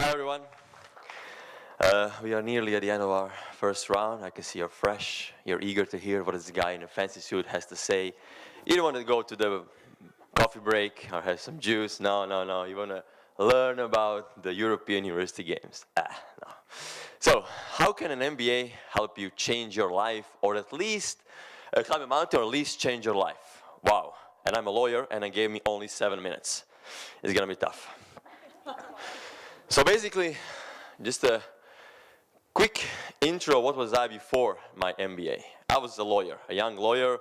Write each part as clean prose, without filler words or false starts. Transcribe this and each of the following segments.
Hi everyone. We are nearly at the end of our first round. I can see you're fresh. You're eager to hear what this guy in a fancy suit has to say. You don't want to go to the coffee break or have some juice. No, no, no. You want to learn about the European University Games. No. So, how can an MBA help you change your life, or at least climb a mountain, or at least change your life? Wow. And I'm a lawyer, and it gave me only 7 minutes. It's gonna be tough. So basically, just a quick intro, what was I before my MBA? I was a lawyer, a young lawyer,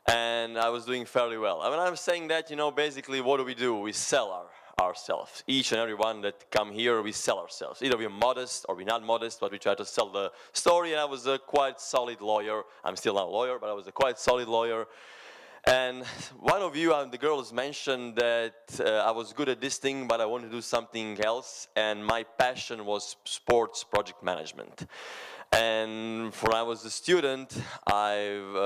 and I was doing fairly well. And when I'm saying that, basically what do? We sell ourselves. Each and every one that come here, we sell ourselves. Either we're modest or we're not modest, but we try to sell the story, and I was a quite solid lawyer. I'm still not a lawyer, but I was a quite solid lawyer. And one of you, the girls, mentioned that I was good at this thing, but I wanted to do something else, and my passion was sports project management. And when I was a student, I've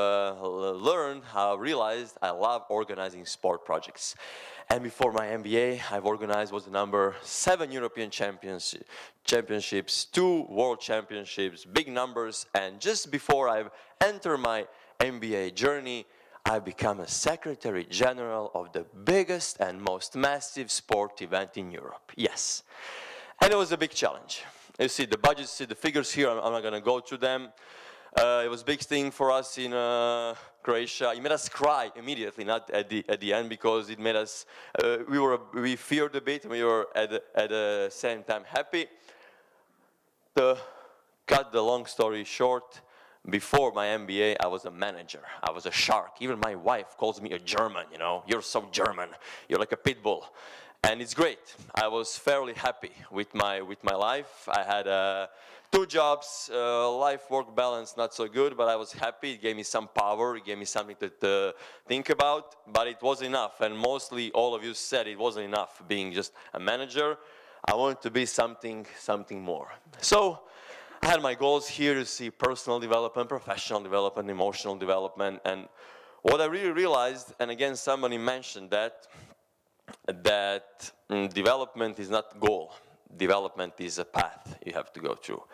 realized I love organizing sport projects. And before my MBA, I've organized was the number 7 European championships, 2 world championships, big numbers, and just before I've entered my MBA journey, I become a Secretary General of the biggest and most massive sport event in Europe. Yes. And it was a big challenge. You see the budgets, see the figures here, I'm not going to go through them. It was a big thing for us in Croatia. It made us cry immediately, not at the end, because it made us, we feared a bit, and we were at the same time happy. To cut the long story short, before my MBA, I was a manager. I was a shark. Even my wife calls me a German, You're so German. You're like a pit bull. And it's great. I was fairly happy with my life. I had 2 jobs, life-work balance not so good, but I was happy. It gave me some power. It gave me something to think about, but it was enough. And mostly all of you said it wasn't enough being just a manager. I wanted to be something more. So I had my goals here to see personal development, professional development, emotional development, and what I really realized, and again somebody mentioned that development is not goal. Development is a path you have to go through.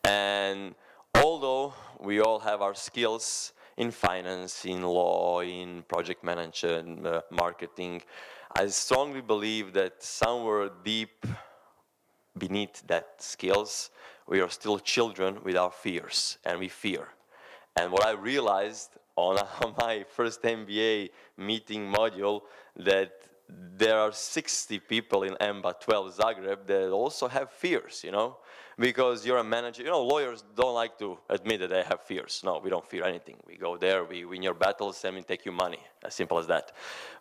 And although we all have our skills in finance, in law, in project management, marketing, I strongly believe that somewhere deep beneath that skills, we are still children with our fears, and we fear. And what I realized on my first MBA meeting module, that there are 60 people in EMBA 12 Zagreb that also have fears, because you're a manager. Lawyers don't like to admit that they have fears. No, we don't fear anything. We go there, we win your battles, and we take your money. As simple as that.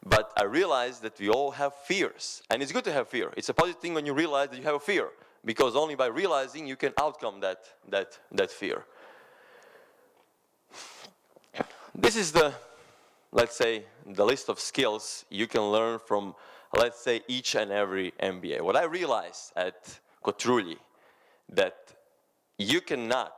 But I realized that we all have fears, and it's good to have fear. It's a positive thing when you realize that you have a fear, because only by realizing you can outcome that fear. This is let's say, the list of skills you can learn from, let's say, each and every MBA. What I realized at Kotrulji, that you cannot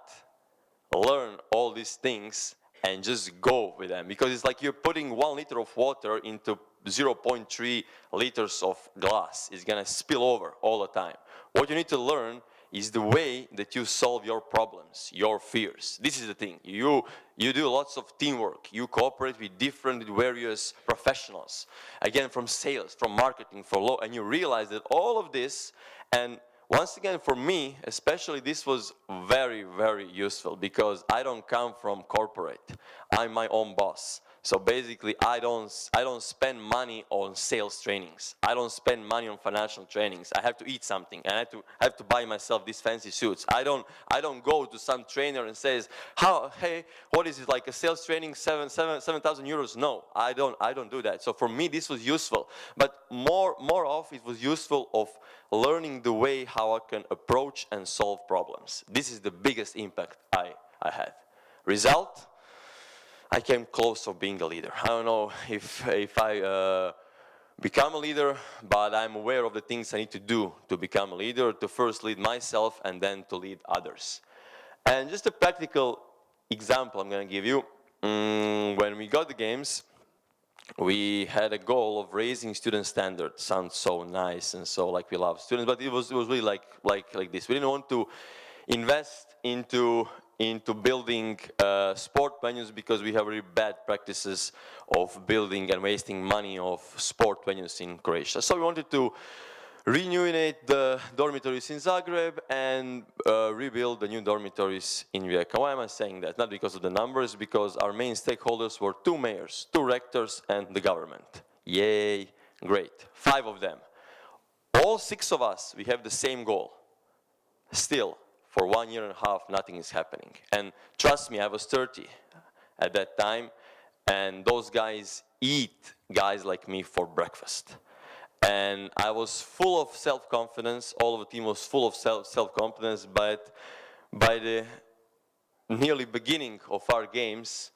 learn all these things and just go with them, because it's like you're putting 1 liter of water into 0.3 liters of glass. It's gonna spill over all the time. What you need to learn is the way that you solve your problems, your fears. This is the thing. You do lots of teamwork. You cooperate with various professionals. Again, from sales, from marketing, from law, and you realize that all of this, and once again, for me, especially, this was very, very useful, because I don't come from corporate. I'm my own boss. So basically, I don't spend money on sales trainings. I don't spend money on financial trainings. I have to eat something, and I have to buy myself these fancy suits. I don't go to some trainer and says, hey, what is it, like a sales training, 7,000 euros? No, I don't do that. So for me, this was useful. But more of it was useful of learning the way how I can approach and solve problems. This is the biggest impact I had. Result? I came close of being a leader. I don't know if I become a leader, but I'm aware of the things I need to do to become a leader, to first lead myself and then to lead others. And just a practical example I'm going to give you. When we got the games, we had a goal of raising student standards. Sounds so nice and so like we love students, but it was really like this. We didn't want to invest into building sport venues because we have really bad practices of building and wasting money of sport venues in Croatia. So we wanted to rejuvenate the dormitories in Zagreb and rebuild the new dormitories in Rijeka. Why am I saying that? Not because of the numbers, because our main stakeholders were 2 mayors, 2 rectors, and the government. Yay, great. 5 of them. All 6 of us, we have the same goal. Still, for 1.5 years, nothing is happening. And trust me, I was 30 at that time, and those guys eat guys like me for breakfast. And I was full of self-confidence, all of the team was full of self-confidence, but by the nearly beginning of our games,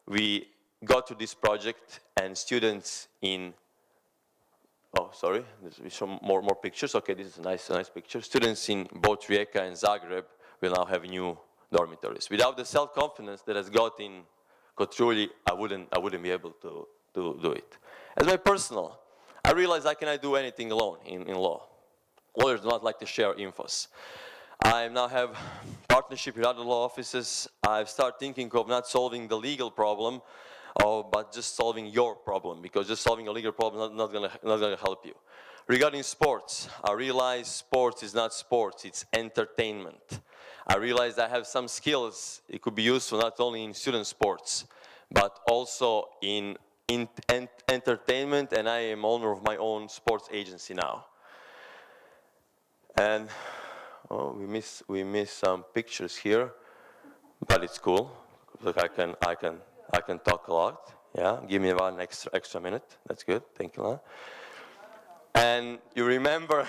we got to this project and students in, oh, sorry, we show more pictures. Okay, this is a nice picture. Students in both Rijeka and Zagreb will now have new dormitories. Without the self-confidence that has got in Kotrulji, I wouldn't be able to do it. As my personal, I realized I cannot do anything alone in law. Lawyers do not like to share infos. I now have partnership with other law offices. I've started thinking of not solving the legal problem, but just solving your problem, because just solving a legal problem is not gonna help you. Regarding sports, I realize sports is not sports, it's entertainment. I realized I have some skills. It could be useful not only in student sports, but also in entertainment, and I am owner of my own sports agency now. And oh, we miss some pictures here, but it's cool. Look, I can talk a lot. Yeah, give me 1 extra minute. That's good. Thank you. And you remember,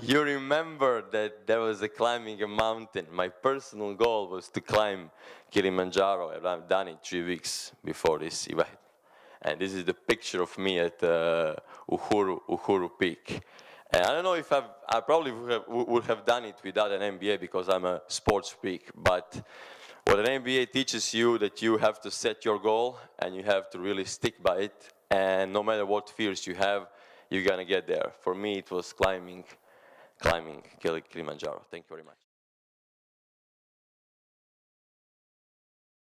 you remember that there was a climbing a mountain. My personal goal was to climb Kilimanjaro, and I've done it 3 weeks before this event. And this is the picture of me at Uhuru Peak. And I don't know if I probably would have done it without an MBA because I'm a sports freak, but what an MBA teaches you that you have to set your goal and you have to really stick by it, and no matter what fears you have, you're gonna get there. For me, it was climbing Kilimanjaro. Thank you very much.